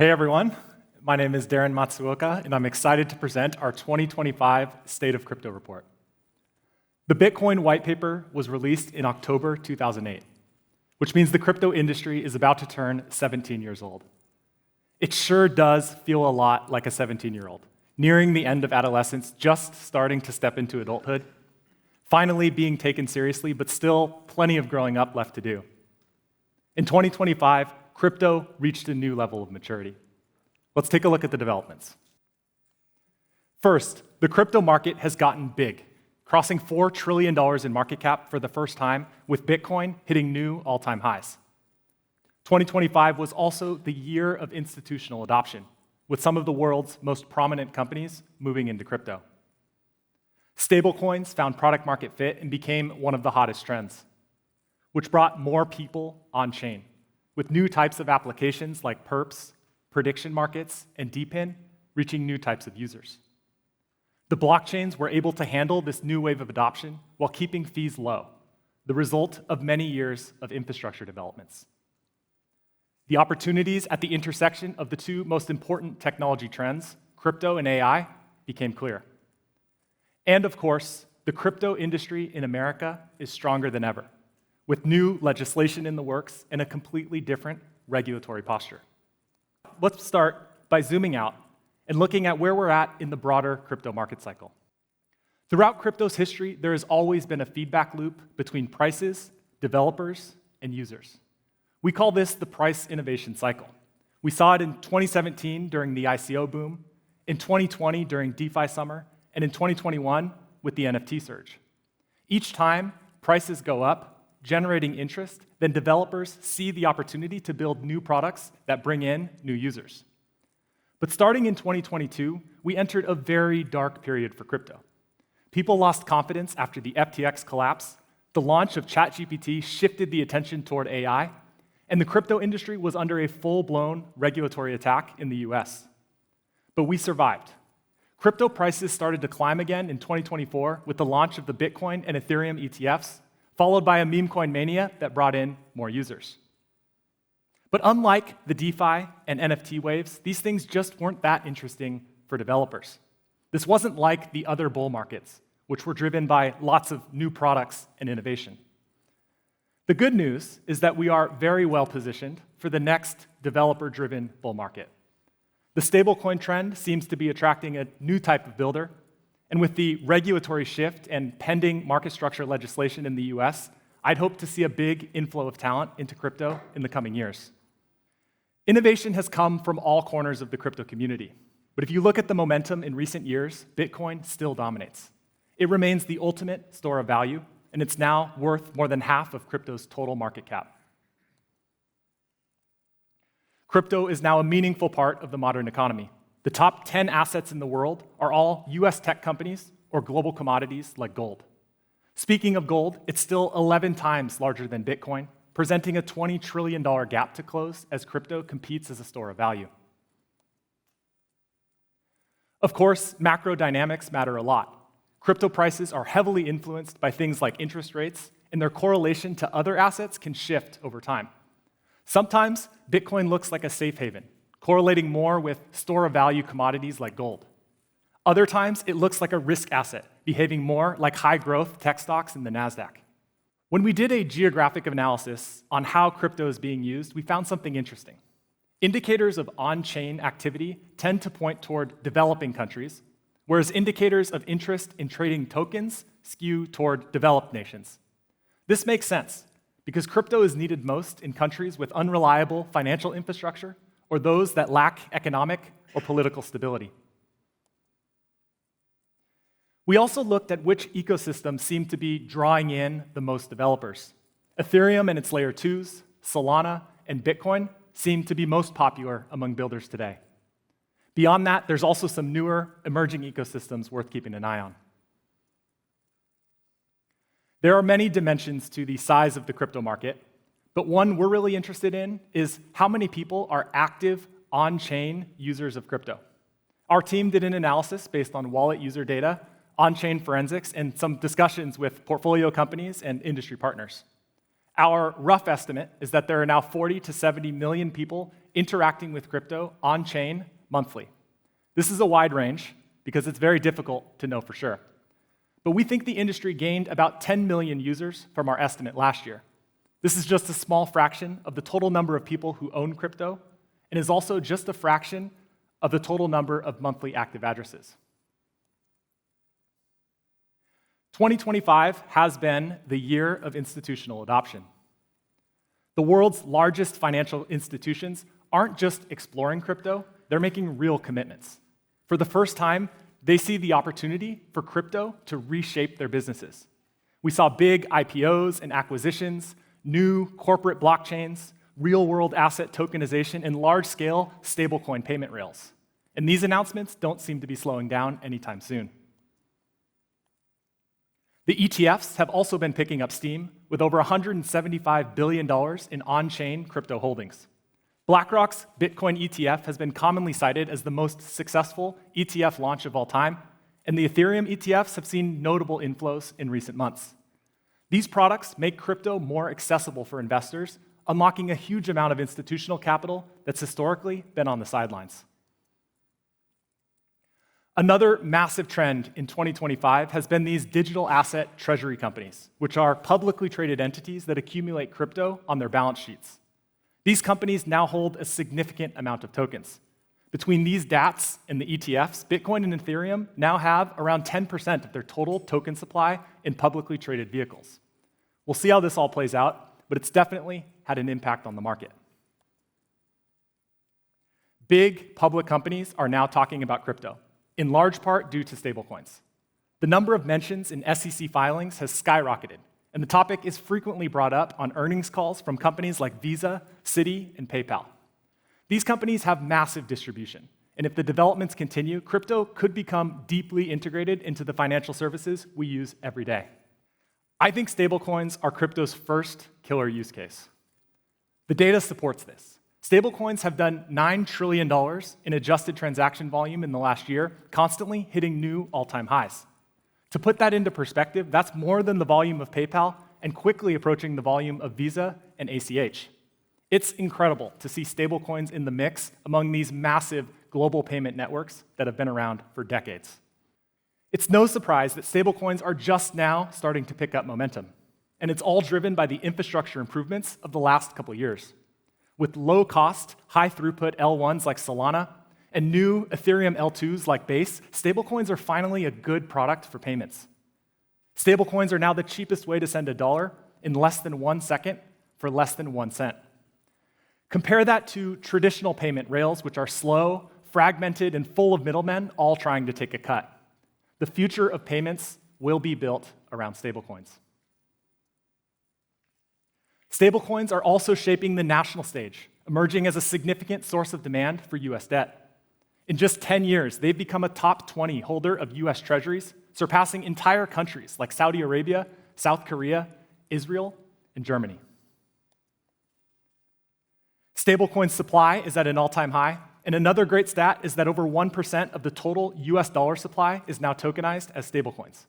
Hey everyone, my name is Daren Matsuoka, and I'm excited to present our 2025 State of Crypto Report. The Bitcoin white paper was released in October 2008, which means the crypto industry is about to turn 17 years old. It sure does feel a lot like a 17-year-old, nearing the end of adolescence, just starting to step into adulthood, finally being taken seriously, but still plenty of growing up left to do. In 2025, crypto reached a new level of maturity. Let's take a look at the developments. First, the crypto market has gotten big, crossing $4 trillion in market cap for the first time, with Bitcoin hitting new all-time highs. 2025 was also the year of institutional adoption, with some of the world's most prominent companies moving into crypto. Stablecoins found product market fit and became one of the hottest trends, which brought more people on-chain, with new types of applications like perps, prediction markets, and DePIN reaching new types of users. The blockchains were able to handle this new wave of adoption while keeping fees low, the result of many years of infrastructure developments. The opportunities at the intersection of the two most important technology trends, crypto and AI, became clear. And of course, the crypto industry in America is stronger than ever, with new legislation in the works and a completely different regulatory posture. Let's start by zooming out and looking at where we're at in the broader crypto market cycle. Throughout crypto's history, there has always been a feedback loop between prices, developers, and users. We call this the price innovation cycle. We saw it in 2017 during the ICO boom, in 2020 during DeFi summer, and in 2021 with the NFT surge. Each time, prices go up, generating interest, then developers see the opportunity to build new products that bring in new users. But starting in 2022, we entered a very dark period for crypto. People lost confidence after the FTX collapse, the launch of ChatGPT shifted the attention toward AI, and the crypto industry was under a full-blown regulatory attack in the US. But we survived. Crypto prices started to climb again in 2024 with the launch of the Bitcoin and Ethereum ETFs, followed by a meme coin mania that brought in more users. But unlike the DeFi and NFT waves, these things just weren't that interesting for developers. This wasn't like the other bull markets, which were driven by lots of new products and innovation. The good news is that we are very well positioned for the next developer-driven bull market. The stablecoin trend seems to be attracting a new type of builder, and with the regulatory shift and pending market structure legislation in the US, I'd hope to see a big inflow of talent into crypto in the coming years. Innovation has come from all corners of the crypto community, but if you look at the momentum in recent years, Bitcoin still dominates. It remains the ultimate store of value, and it's now worth more than half of crypto's total market cap. Crypto is now a meaningful part of the modern economy. The top 10 assets in the world are all US tech companies or global commodities like gold. Speaking of gold, it's still 11 times larger than Bitcoin, presenting a $20 trillion gap to close as crypto competes as a store of value. Of course, macro dynamics matter a lot. Crypto prices are heavily influenced by things like interest rates, and their correlation to other assets can shift over time. Sometimes, Bitcoin looks like a safe haven, correlating more with store of value commodities like gold. Other times, it looks like a risk asset, behaving more like high-growth tech stocks in the NASDAQ. When we did a geographic analysis on how crypto is being used, we found something interesting. Indicators of on-chain activity tend to point toward developing countries, whereas indicators of interest in trading tokens skew toward developed nations. This makes sense, because crypto is needed most in countries with unreliable financial infrastructure or those that lack economic or political stability. We also looked at which ecosystems seem to be drawing in the most developers. Ethereum and its layer 2s, Solana, and Bitcoin seem to be most popular among builders today. Beyond that, there's also some newer emerging ecosystems worth keeping an eye on. There are many dimensions to the size of the crypto market, but one we're really interested in is how many people are active on-chain users of crypto. Our team did an analysis based on wallet user data, on-chain forensics, and some discussions with portfolio companies and industry partners. Our rough estimate is that there are now 40 to 70 million people interacting with crypto on-chain monthly. This is a wide range because it's very difficult to know for sure. But we think the industry gained about 10 million users from our estimate last year. This is just a small fraction of the total number of people who own crypto, and is also just a fraction of the total number of monthly active addresses. 2025 has been the year of institutional adoption. The world's largest financial institutions aren't just exploring crypto, they're making real commitments. For the first time, they see the opportunity for crypto to reshape their businesses. We saw big IPOs and acquisitions, new corporate blockchains, real-world asset tokenization, and large-scale stablecoin payment rails. And these announcements don't seem to be slowing down anytime soon. The ETFs have also been picking up steam, with over $175 billion in on-chain crypto holdings. BlackRock's Bitcoin ETF has been commonly cited as the most successful ETF launch of all time, and the Ethereum ETFs have seen notable inflows in recent months. These products make crypto more accessible for investors, unlocking a huge amount of institutional capital that's historically been on the sidelines. Another massive trend in 2025 has been these digital asset treasury companies, which are publicly traded entities that accumulate crypto on their balance sheets. These companies now hold a significant amount of tokens. Between these DATs and the ETFs, Bitcoin and Ethereum now have around 10% of their total token supply in publicly traded vehicles. We'll see how this all plays out, but it's definitely had an impact on the market. Big public companies are now talking about crypto, in large part due to stablecoins. The number of mentions in SEC filings has skyrocketed, and the topic is frequently brought up on earnings calls from companies like Visa, Citi, and PayPal. These companies have massive distribution, and if the developments continue, crypto could become deeply integrated into the financial services we use every day. I think stablecoins are crypto's first killer use case. The data supports this. Stablecoins have done $9 trillion in adjusted transaction volume in the last year, constantly hitting new all-time highs. To put that into perspective, that's more than the volume of PayPal and quickly approaching the volume of Visa and ACH. It's incredible to see stablecoins in the mix among these massive global payment networks that have been around for decades. It's no surprise that stablecoins are just now starting to pick up momentum, and it's all driven by the infrastructure improvements of the last couple years. With low-cost, high-throughput L1s like Solana and new Ethereum L2s like Base, stablecoins are finally a good product for payments. Stablecoins are now the cheapest way to send $1 in less than 1 second for less than 1 cent. Compare that to traditional payment rails, which are slow, fragmented, and full of middlemen, all trying to take a cut. The future of payments will be built around stablecoins. Stablecoins are also shaping the national stage, emerging as a significant source of demand for US debt. In just 10 years, they've become a top 20 holder of US treasuries, surpassing entire countries like Saudi Arabia, South Korea, Israel, and Germany. Stablecoin supply is at an all-time high, and another great stat is that over 1% of the total US dollar supply is now tokenized as stablecoins.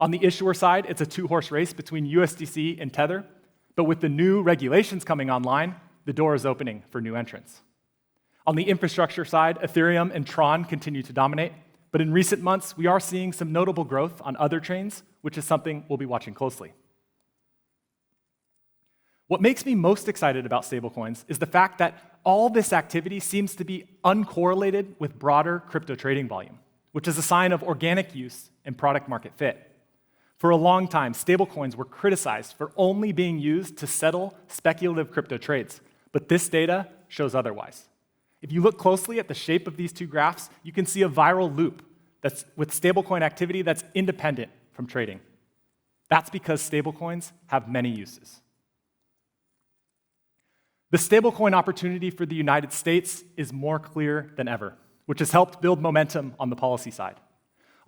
On the issuer side, it's a two-horse race between USDC and Tether, but with the new regulations coming online, the door is opening for new entrants. On the infrastructure side, Ethereum and Tron continue to dominate, but in recent months, we are seeing some notable growth on other chains, which is something we'll be watching closely. What makes me most excited about stablecoins is the fact that all this activity seems to be uncorrelated with broader crypto trading volume, which is a sign of organic use and product market fit. For a long time, stablecoins were criticized for only being used to settle speculative crypto trades, but this data shows otherwise. If you look closely at the shape of these two graphs, you can see a viral loop that's with stablecoin activity that's independent from trading. That's because stablecoins have many uses. The stablecoin opportunity for the United States is more clear than ever, which has helped build momentum on the policy side.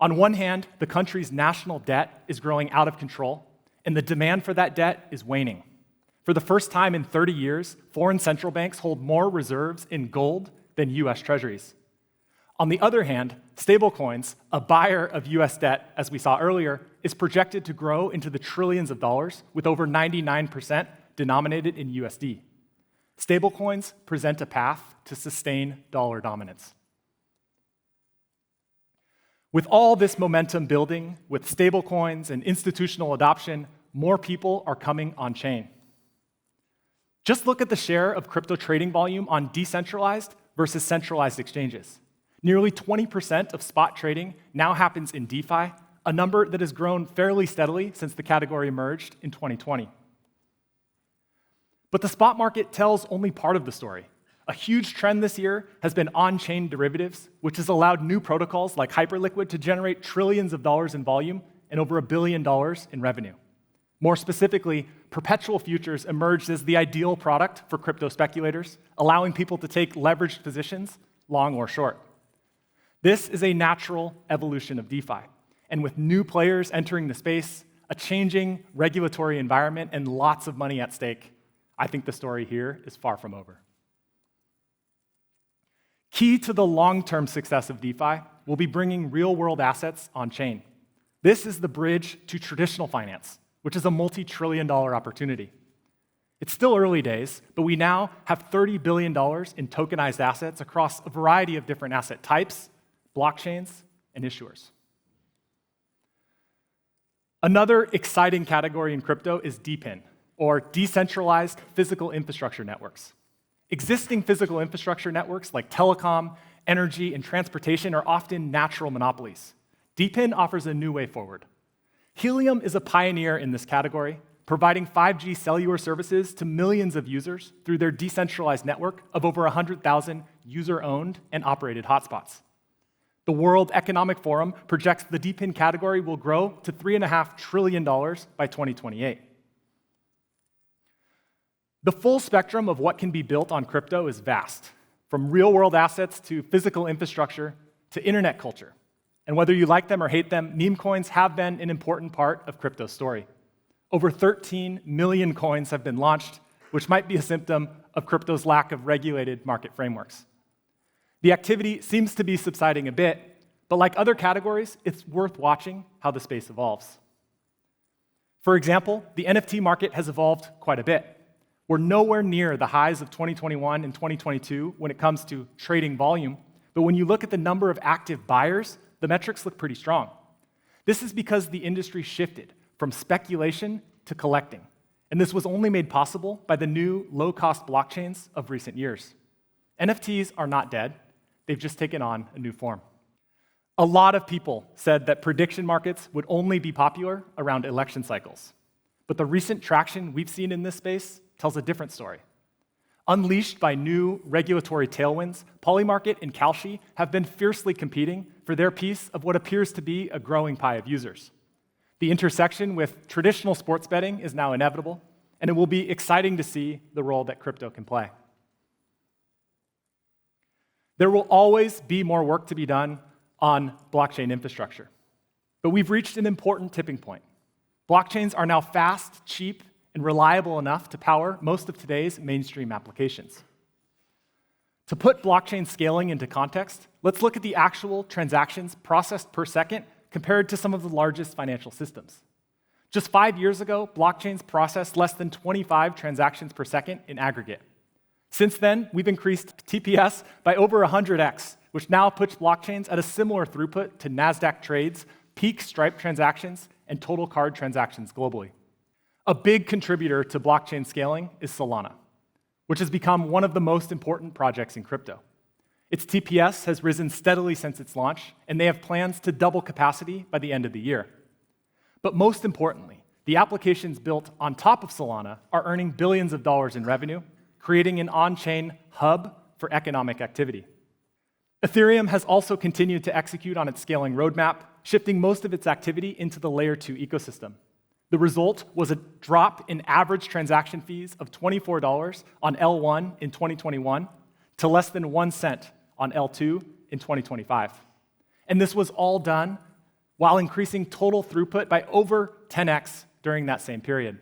On one hand, the country's national debt is growing out of control, and the demand for that debt is waning. For the first time in 30 years, foreign central banks hold more reserves in gold than US treasuries. On the other hand, stablecoins, a buyer of US debt, as we saw earlier, is projected to grow into the trillions of dollars, with over 99% denominated in USD. Stablecoins present a path to sustain dollar dominance. With all this momentum building, with stablecoins and institutional adoption, more people are coming on-chain. Just look at the share of crypto trading volume on decentralized versus centralized exchanges. Nearly 20% of spot trading now happens in DeFi, a number that has grown fairly steadily since the category emerged in 2020. But the spot market tells only part of the story. A huge trend this year has been on-chain derivatives, which has allowed new protocols like Hyperliquid to generate trillions of dollars in volume and over $1 billion in revenue. More specifically, perpetual futures emerged as the ideal product for crypto speculators, allowing people to take leveraged positions, long or short. This is a natural evolution of DeFi, and with new players entering the space, a changing regulatory environment, and lots of money at stake, I think the story here is far from over. Key to the long-term success of DeFi will be bringing real-world assets on-chain. This is the bridge to traditional finance, which is a multi-trillion-dollar opportunity. It's still early days, but we now have $30 billion in tokenized assets across a variety of different asset types, blockchains, and issuers. Another exciting category in crypto is DePIN, or Decentralized Physical Infrastructure Networks. Existing physical infrastructure networks like telecom, energy, and transportation are often natural monopolies. DePIN offers a new way forward. Helium is a pioneer in this category, providing 5G cellular services to millions of users through their decentralized network of over 100,000 user-owned and operated hotspots. The World Economic Forum projects the DePIN category will grow to $3.5 trillion by 2028. The full spectrum of what can be built on crypto is vast, from real-world assets to physical infrastructure to internet culture. And whether you like them or hate them, meme coins have been an important part of crypto's story. Over 13 million coins have been launched, which might be a symptom of crypto's lack of regulated market frameworks. The activity seems to be subsiding a bit, but like other categories, it's worth watching how the space evolves. For example, the NFT market has evolved quite a bit. We're nowhere near the highs of 2021 and 2022 when it comes to trading volume, but when you look at the number of active buyers, the metrics look pretty strong. This is because the industry shifted from speculation to collecting, and this was only made possible by the new low-cost blockchains of recent years. NFTs are not dead, they've just taken on a new form. A lot of people said that prediction markets would only be popular around election cycles, but the recent traction we've seen in this space tells a different story. Unleashed by new regulatory tailwinds, Polymarket and Kalshi have been fiercely competing for their piece of what appears to be a growing pie of users. The intersection with traditional sports betting is now inevitable, and it will be exciting to see the role that crypto can play. There will always be more work to be done on blockchain infrastructure, but we've reached an important tipping point. Blockchains are now fast, cheap, and reliable enough to power most of today's mainstream applications. To put blockchain scaling into context, let's look at the actual transactions processed per second compared to some of the largest financial systems. Just 5 years ago, blockchains processed less than 25 transactions per second in aggregate. Since then, we've increased TPS by over 100x, which now puts blockchains at a similar throughput to NASDAQ trades, peak Stripe transactions, and total card transactions globally. A big contributor to blockchain scaling is Solana, which has become one of the most important projects in crypto. Its TPS has risen steadily since its launch, and they have plans to double capacity by the end of the year. But most importantly, the applications built on top of Solana are earning billions of dollars in revenue, creating an on-chain hub for economic activity. Ethereum has also continued to execute on its scaling roadmap, shifting most of its activity into the Layer 2 ecosystem. The result was a drop in average transaction fees of $24 on L1 in 2021 to less than 1 cent on L2 in 2025. And this was all done while increasing total throughput by over 10x during that same period.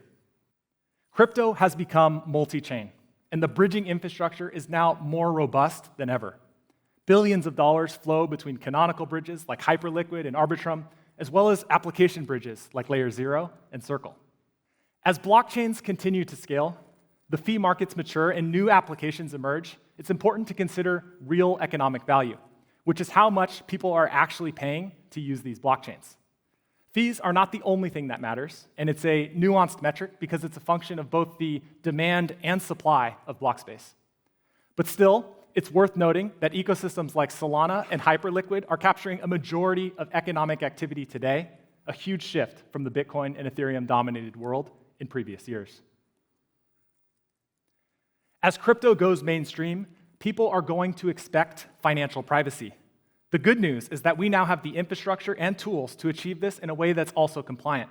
Crypto has become multi-chain, and the bridging infrastructure is now more robust than ever. Billions of dollars flow between canonical bridges like Hyperliquid and Arbitrum, as well as application bridges like Layer 0 and Circle. As blockchains continue to scale, the fee markets mature and new applications emerge, it's important to consider real economic value, which is how much people are actually paying to use these blockchains. Fees are not the only thing that matters, and it's a nuanced metric because it's a function of both the demand and supply of block space. But still, it's worth noting that ecosystems like Solana and Hyperliquid are capturing a majority of economic activity today, a huge shift from the Bitcoin and Ethereum-dominated world in previous years. As crypto goes mainstream, people are going to expect financial privacy. The good news is that we now have the infrastructure and tools to achieve this in a way that's also compliant.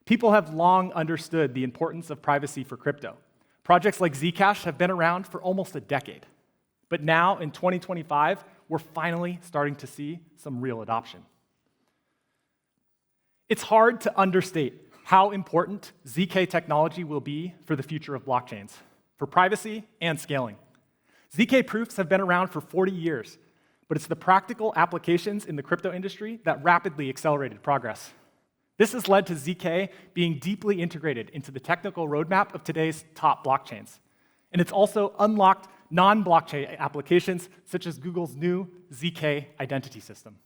People have long understood the importance of privacy for crypto. Projects like Zcash have been around for almost a decade. But now, in 2025, we're finally starting to see some real adoption. It's hard to understate how important ZK technology will be for the future of blockchains, for privacy and scaling. ZK proofs have been around for 40 years, but it's the practical applications in the crypto industry that rapidly accelerated progress. This has led to ZK being deeply integrated into the technical roadmap of today's top blockchains. And it's also unlocked non-blockchain applications such as Google's new ZK identity system.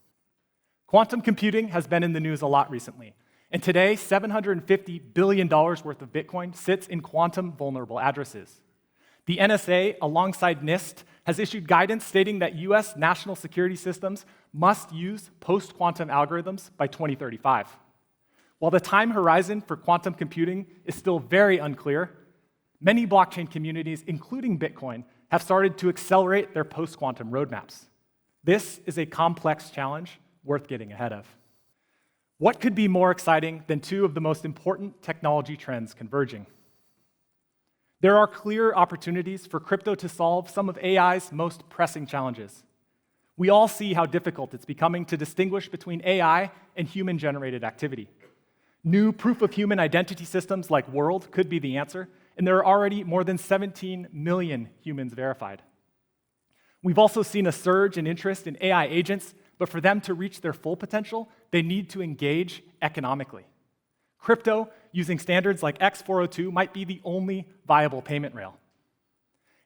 Quantum computing has been in the news a lot recently. And today, $750 billion worth of Bitcoin sits in quantum vulnerable addresses. The NSA, alongside NIST, has issued guidance stating that US national security systems must use post-quantum algorithms by 2035. While the time horizon for quantum computing is still very unclear, many blockchain communities, including Bitcoin, have started to accelerate their post-quantum roadmaps. This is a complex challenge worth getting ahead of. What could be more exciting than two of the most important technology trends converging? There are clear opportunities for crypto to solve some of AI's most pressing challenges. We all see how difficult it's becoming to distinguish between AI and human-generated activity. New proof-of-human identity systems like World could be the answer, and there are already more than 17 million humans verified. We've also seen a surge in interest in AI agents, but for them to reach their full potential, they need to engage economically. Crypto, using standards like X402, might be the only viable payment rail.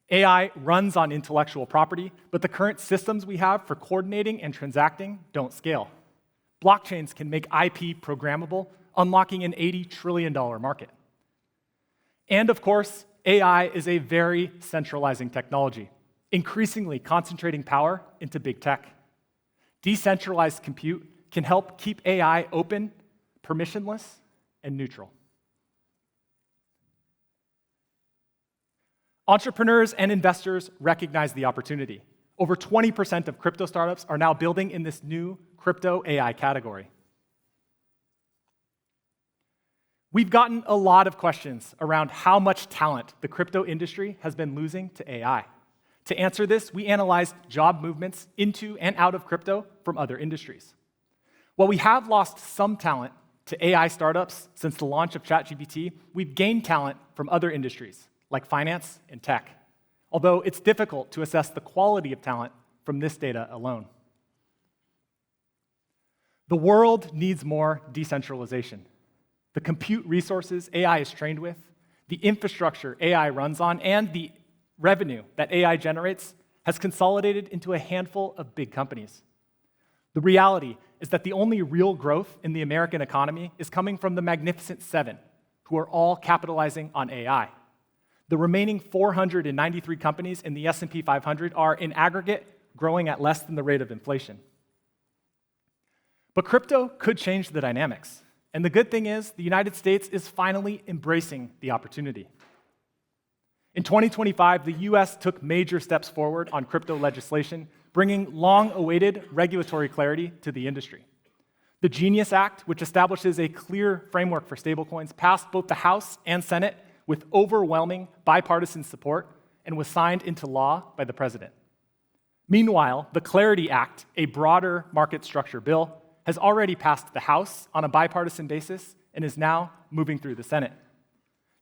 AI runs on intellectual property, but the current systems we have for coordinating and transacting don't scale. Blockchains can make IP programmable, unlocking an $80 trillion market. And of course, AI is a very centralizing technology, increasingly concentrating power into big tech. Decentralized compute can help keep AI open, permissionless, and neutral. Entrepreneurs and investors recognize the opportunity. Over 20% of crypto startups are now building in this new crypto AI category. We've gotten a lot of questions around how much talent the crypto industry has been losing to AI. To answer this, we analyzed job movements into and out of crypto from other industries. While we have lost some talent to AI startups since the launch of ChatGPT, we've gained talent from other industries, like finance and tech, although it's difficult to assess the quality of talent from this data alone. The world needs more decentralization. The compute resources AI is trained with, the infrastructure AI runs on, and the revenue that AI generates has consolidated into a handful of big companies. The reality is that the only real growth in the American economy is coming from the Magnificent Seven, who are all capitalizing on AI. The remaining 493 companies in the S&P 500 are, in aggregate, growing at less than the rate of inflation. But crypto could change the dynamics. And the good thing is, the United States is finally embracing the opportunity. In 2025, the US took major steps forward on crypto legislation, bringing long-awaited regulatory clarity to the industry. The Genius Act, which establishes a clear framework for stablecoins, passed both the House and Senate with overwhelming bipartisan support and was signed into law by the president. Meanwhile, the Clarity Act, a broader market structure bill, has already passed the House on a bipartisan basis and is now moving through the Senate.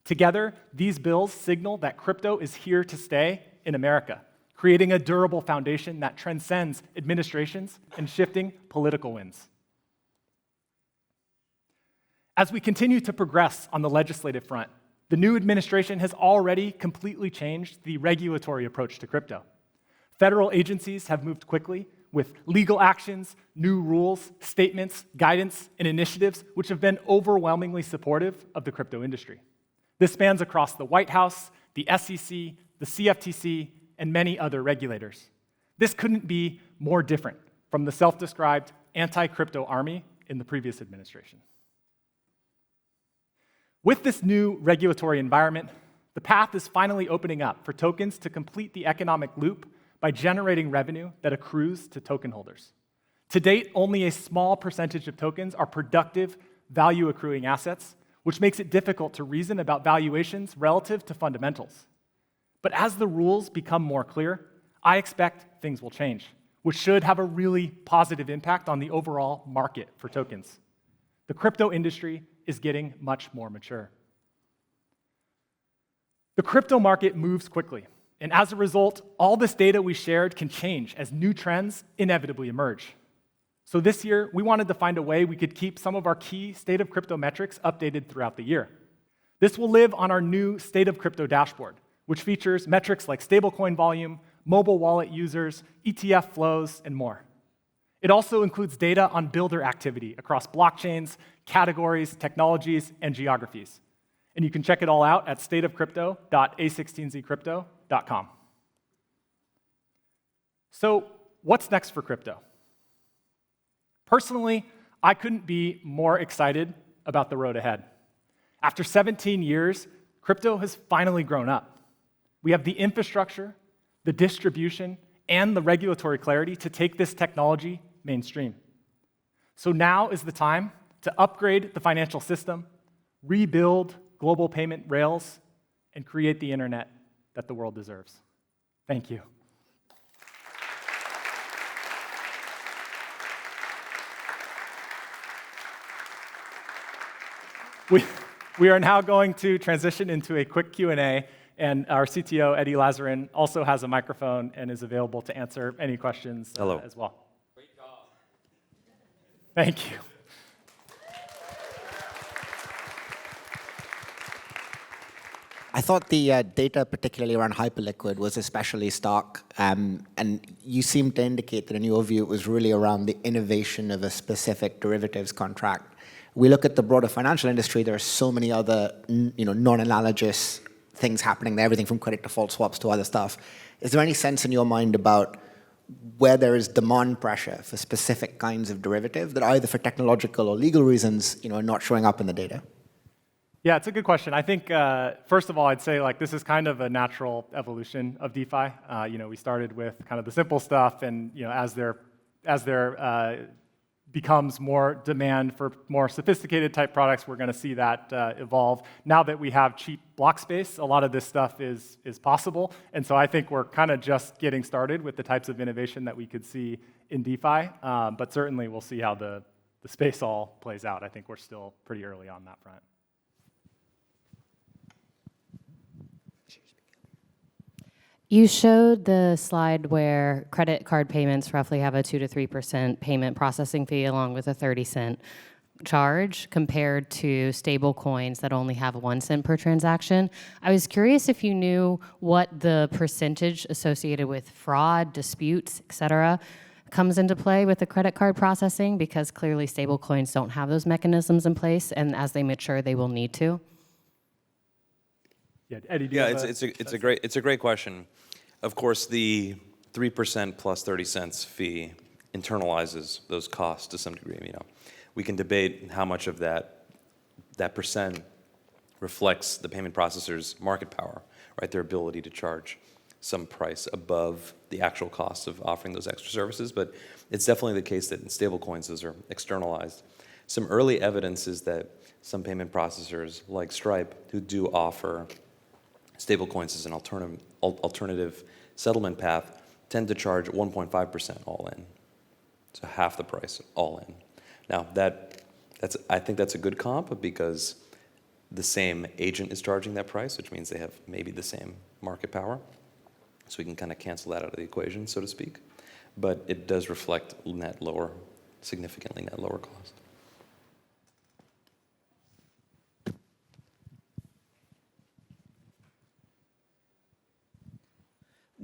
Together, these bills signal that crypto is here to stay in America, creating a durable foundation that transcends administrations and shifting political winds. As we continue to progress on the legislative front, The new administration has already completely changed the regulatory approach to crypto. Federal agencies have moved quickly with legal actions, new rules, statements, guidance, and initiatives which have been overwhelmingly supportive of the crypto industry. This spans across the White House, the SEC, the CFTC, and many other regulators. This couldn't be more different from the self-described anti-crypto army in the previous administration. With this new regulatory environment, the path is finally opening up for tokens to complete the economic loop by generating revenue that accrues to token holders. To date, only a small percentage of tokens are productive, value-accruing assets, which makes it difficult to reason about valuations relative to fundamentals. But as the rules become more clear, I expect things will change, which should have a really positive impact on the overall market for tokens. The crypto industry is getting much more mature. The crypto market moves quickly, and as a result, all this data we shared can change as new trends inevitably emerge. So this year, we wanted to find a way we could keep some of our key State of Crypto metrics updated throughout the year. This will live on our new State of Crypto dashboard, which features metrics like stablecoin volume, mobile wallet users, ETF flows, and more. It also includes data on builder activity across blockchains, categories, technologies, and geographies. And you can check it all out at stateofcrypto.a16zcrypto.com. So, what's next for crypto? Personally, I couldn't be more excited about the road ahead. After 17 years, crypto has finally grown up. We have the infrastructure, the distribution, and the regulatory clarity to take this technology mainstream. So now is the time to upgrade the financial system, rebuild global payment rails, and create the internet that the world deserves. Thank you. We are now going to transition into a quick Q&A, and our CTO, Eddie Lazarin, also has a microphone and is available to answer any questions as well. Great job. Thank you. I thought the data, particularly around Hyperliquid, was especially stark, and you seem to indicate that in your view it was really around the innovation of a specific derivatives contract. We look at the broader financial industry, there are so many other non-analogous things happening there, everything from credit default swaps to other stuff. Is there any sense in your mind about where there is demand pressure for specific kinds of derivative that either for technological or legal reasons are not showing up in the data? Yeah, it's a good question. I think, first of all, I'd say this is kind of a natural evolution of DeFi. We started with kind of the simple stuff, and as there becomes more demand for more sophisticated type products, we're going to see that evolve. Now that we have cheap block space, a lot of this stuff is possible, and so I think we're kind of just getting started with the types of innovation that we could see in DeFi, but certainly we'll see how the space all plays out. I think we're still pretty early on that front. You showed the slide where credit card payments roughly have a 2 to 3% payment processing fee along with a 30-cent charge compared to stablecoins that only have 1 cent per transaction. I was curious if you knew what the percentage associated with fraud, disputes, et cetera, comes into play with the credit card processing, because clearly stablecoins don't have those mechanisms in place, and as they mature, they will need to. Yeah, Eddie, it's a great question. Of course, the 3% plus 30 cents fee internalizes those costs to some degree. We can debate how much of that percent reflects the payment processor's market power, right? Their ability to charge some price above the actual cost of offering those extra services. But it's definitely the case that in stablecoins, those are externalized. Some early evidence is that some payment processors, like Stripe, who do offer stablecoins as an alternative settlement path, tend to charge 1.5% all in, so half the price all in. Now, I think that's a good comp because the same agent is charging that price, which means they have maybe the same market power. So we can kind of cancel that out of the equation, so to speak. But it does reflect significantly net lower cost.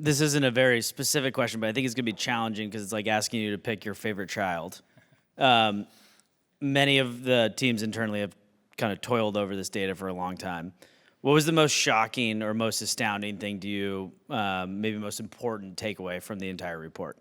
this isn't a very specific question, but I think it's going to be challenging because it's like asking you to pick your favorite child. Many of the teams internally have kind of toiled over this data for a long time. What was the most shocking or most astounding thing to you, maybe most important takeaway from the entire report?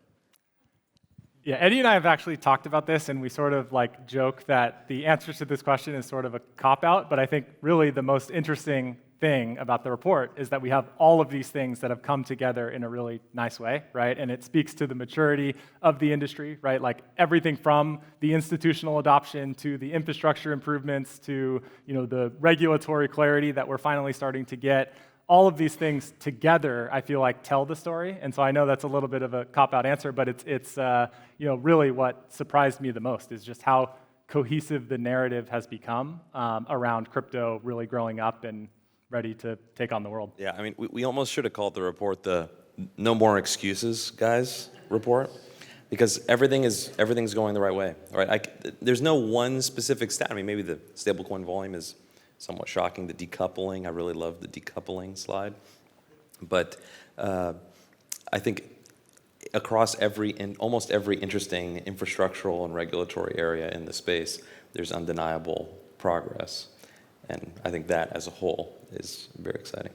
Yeah, Eddie and I have actually talked about this, and we sort of like joke that the answer to this question is sort of a cop-out, but I think really the most interesting thing about the report is that we have all of these things that have come together in a really nice way, right? And it speaks to the maturity of the industry, right? Like everything from the institutional adoption to the infrastructure improvements to, the regulatory clarity that we're finally starting to get. All of these things together, I feel like, tell the story. And so I know that's a little bit of a cop-out answer, but it's really what surprised me the most is just how cohesive the narrative has become around crypto really growing up and ready to take on the world. Yeah, I mean, we almost should have called the report the "No More Excuses, Guys" report, because everything's going the right way. Right? There's no one specific stat. I mean, maybe the stablecoin volume is somewhat shocking. The decoupling, I really love the decoupling slide, but I think across almost every interesting infrastructural and regulatory area in the space, there's undeniable progress. And I think that as a whole is very exciting.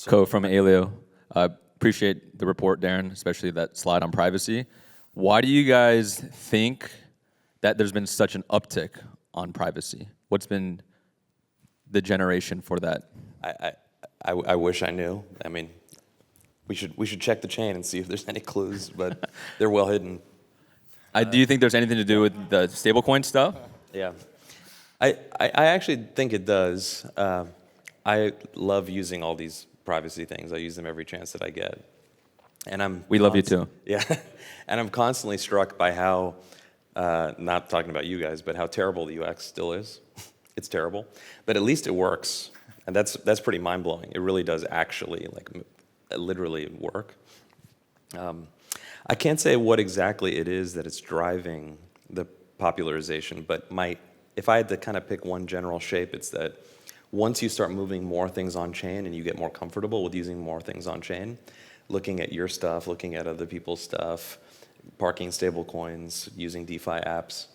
Co from Aleo. Appreciate the report, Daren, especially that slide on privacy. Why do you guys think that there's been such an uptick on privacy? What's been the generation for that? I wish I knew. I mean, we should check the chain and see if there's any clues, but they're well hidden. Do you think there's anything to do with the stablecoin stuff? Yeah, I actually think it does. I love using all these privacy things. I use them every chance that I get, and We love you too. Yeah, and I'm constantly struck by how, not talking about you guys, but how terrible the UX still is. It's terrible, but at least it works, and that's pretty mind blowing. It really does actually literally work. I can't say what exactly it is that it's driving the popularization, but if I had to kind of pick one general shape, it's that once you start moving more things on chain and you get more comfortable with using more things on chain, looking at your stuff, looking at other people's stuff, parking stablecoins, using DeFi apps,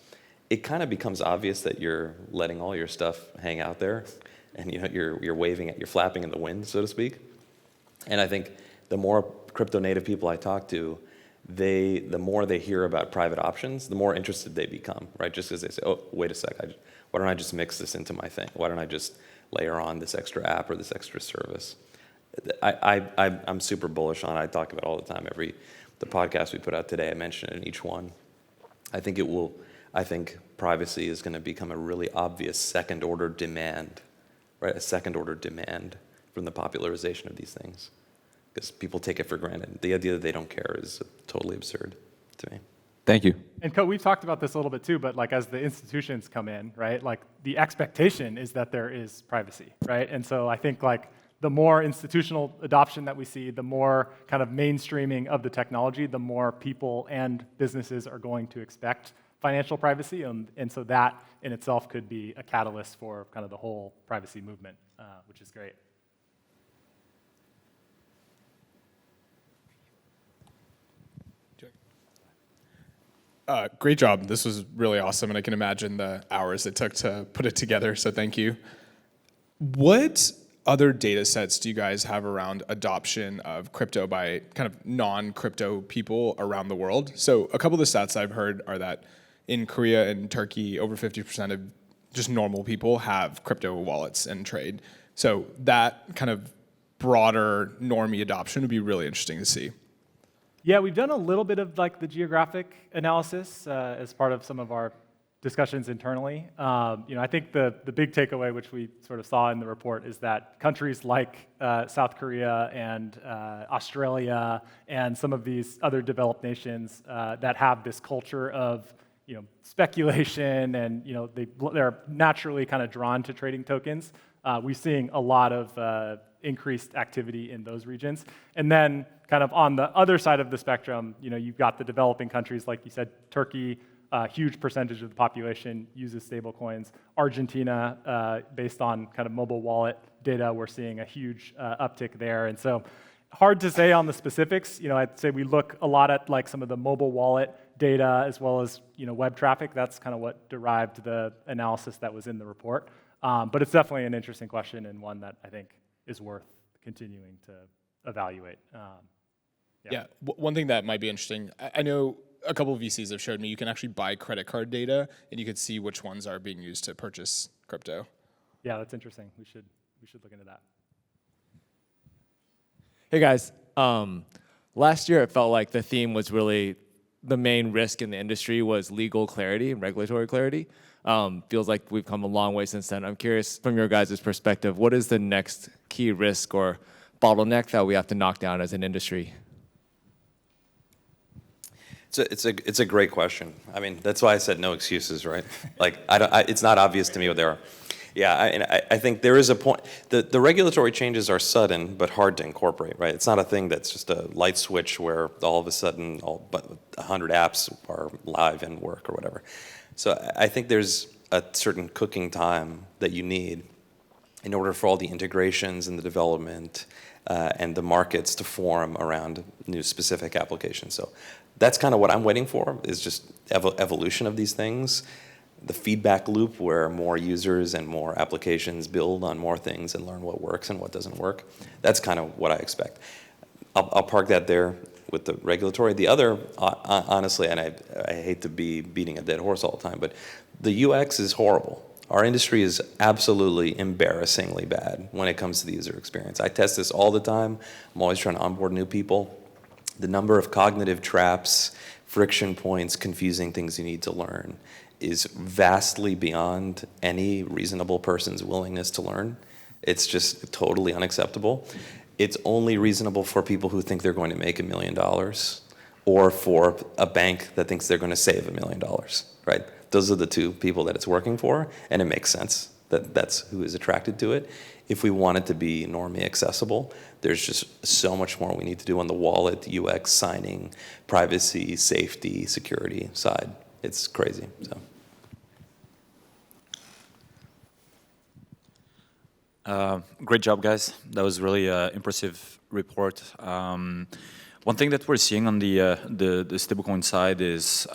it kind of becomes obvious that you're letting all your stuff hang out there, and you're waving you're flapping in the wind, so to speak. And I think the more crypto native people I talk to, the more they hear about private options, the more interested they become, right? Just as they say, oh, wait a sec, why don't I just mix this into my thing? Why don't I just layer on this extra app or this extra service? I'm super bullish on it. I talk about it all the time. The podcast we put out today, I mention it in each one. I think privacy is going to become a really obvious second-order demand, right? A second-order demand from the popularization of these things. Because people take it for granted. The idea that they don't care is totally absurd to me. Thank you. And we've talked about this a little bit too, but as the institutions come in, right, the expectation is that there is privacy, right? And so I think the more institutional adoption that we see, the more kind of mainstreaming of the technology, the more people and businesses are going to expect financial privacy, and so that in itself could be a catalyst for kind of the whole privacy movement, which is great. Great job. This was really awesome, and I can imagine the hours it took to put it together, so thank you. What other data sets do you guys have around adoption of crypto by kind of non-crypto people around the world? So a couple of the stats I've heard are that in Korea and Turkey, over 50% of just normal people have crypto wallets and trade. So that kind of broader normie adoption would be really interesting to see. Yeah, we've done a little bit of the geographic analysis as part of some of our discussions internally. I think the big takeaway, which we sort of saw in the report, is that countries like South Korea and Australia and some of these other developed nations that have this culture of speculation and they're naturally kind of drawn to trading tokens. We're seeing a lot of increased activity in those regions, and then kind of on the other side of the spectrum, you've got the developing countries, like you said, Turkey. A huge percentage of the population uses stablecoins. Argentina, based on kind of mobile wallet data, we're seeing a huge uptick there. And so hard to say on the specifics. I'd say we look a lot at like some of the mobile wallet data as well as web traffic. That's kind of what derived the analysis that was in the report. But it's definitely an interesting question and one that I think is worth continuing to evaluate. One thing that might be interesting, I know a couple of VCs have showed me you can actually buy credit card data and you could see which ones are being used to purchase crypto. Yeah, that's interesting. We should look into that. Hey guys, last year it felt like the theme was really the main risk in the industry was legal clarity and regulatory clarity. Feels like we've come a long way since then. I'm curious from your guys' perspective, what is the next key risk or bottleneck that we have to knock down as an industry? It's a great question. I mean, that's why I said no excuses, right? Like, it's not obvious to me what they are. Yeah, I think there is a point. The regulatory changes are sudden but hard to incorporate, right? It's not a thing that's just a light switch where all of a sudden all but 100 apps are live and work or whatever. So I think there's a certain cooking time that you need in order for all the integrations and the development and the markets to form around new specific applications. So that's kind of what I'm waiting for, is just evolution of these things. The feedback loop where more users and more applications build on more things and learn what works and what doesn't work. That's kind of what I expect. I'll park that there with the regulatory. The other, honestly, and I hate to be beating a dead horse all the time, but the UX is horrible. Our industry is absolutely embarrassingly bad when it comes to the user experience. I test this all the time. I'm always trying to onboard new people. The number of cognitive traps, friction points, confusing things you need to learn is vastly beyond any reasonable person's willingness to learn. It's just totally unacceptable. It's only reasonable for people who think they're going to make $1 million or for a bank that thinks they're going to save $1 million, right? Those are the two people that it's working for, and it makes sense that that's who is attracted to it. If we want it to be normally accessible, there's just so much more we need to do on the wallet, UX, signing, privacy, safety, security side. It's crazy. So. Great job, guys. That was really an impressive report. One thing that we're seeing on the stablecoin side is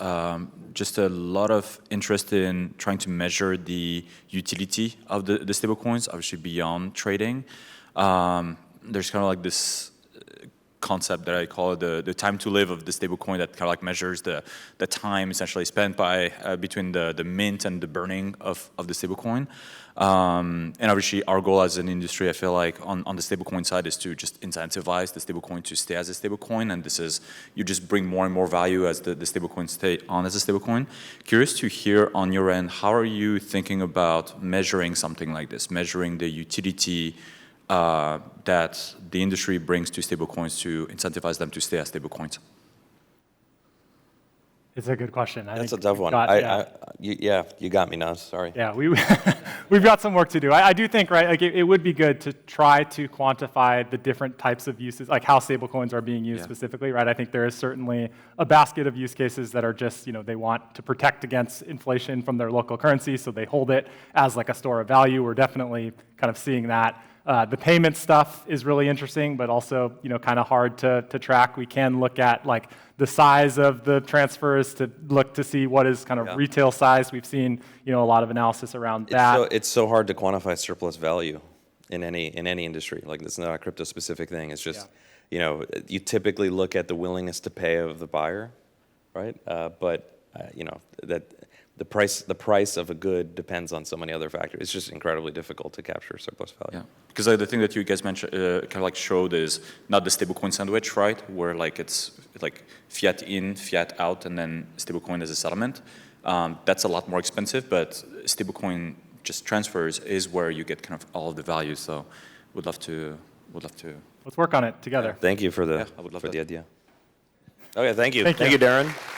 just a lot of interest in trying to measure the utility of the stablecoins, obviously beyond trading. There's kind of like this concept that I call the time to live of the stablecoin that kind of like measures the time essentially spent by between the mint and the burning of the stablecoin. And obviously our goal as an industry, I feel like on the stablecoin side is to just incentivize the stablecoin to stay as a stablecoin, and this is, you just bring more and more value as the stablecoin stay on as a stablecoin. Curious to hear on your end, how are you thinking about measuring something like this, measuring the utility that the industry brings to stablecoins to incentivize them to stay as stablecoins? It's a good question. That's a tough one. You got me now. Sorry. Yeah, we've got some work to do. I do think, right, like it would be good to try to quantify the different types of uses, like how stablecoins are being used specifically, right? I think there is certainly a basket of use cases that are just, they want to protect against inflation from their local currency, so they hold it as like a store of value. We're definitely kind of seeing that. The payment stuff is really interesting, but also, kind of hard to track. We can look at like the size of the transfers to look to see what is kind of retail size. We've seen, a lot of analysis around that. It's so hard to quantify surplus value in any industry. Like, it's not a crypto specific thing. It's just, you typically look at the willingness to pay of the buyer, right? But that the price of a good depends on so many other factors. It's just incredibly difficult to capture surplus value. Yeah, because the thing that you guys mentioned, kind of like showed, is not the stablecoin sandwich, right? Where like it's like fiat in, fiat out, and then stablecoin as a settlement. That's a lot more expensive, but stablecoin just transfers is where you get kind of all of the value. So, would love to. Let's work on it together. Thank you for the I would love for that. the idea. Okay, thank you. Thank you. Thank you, Daren.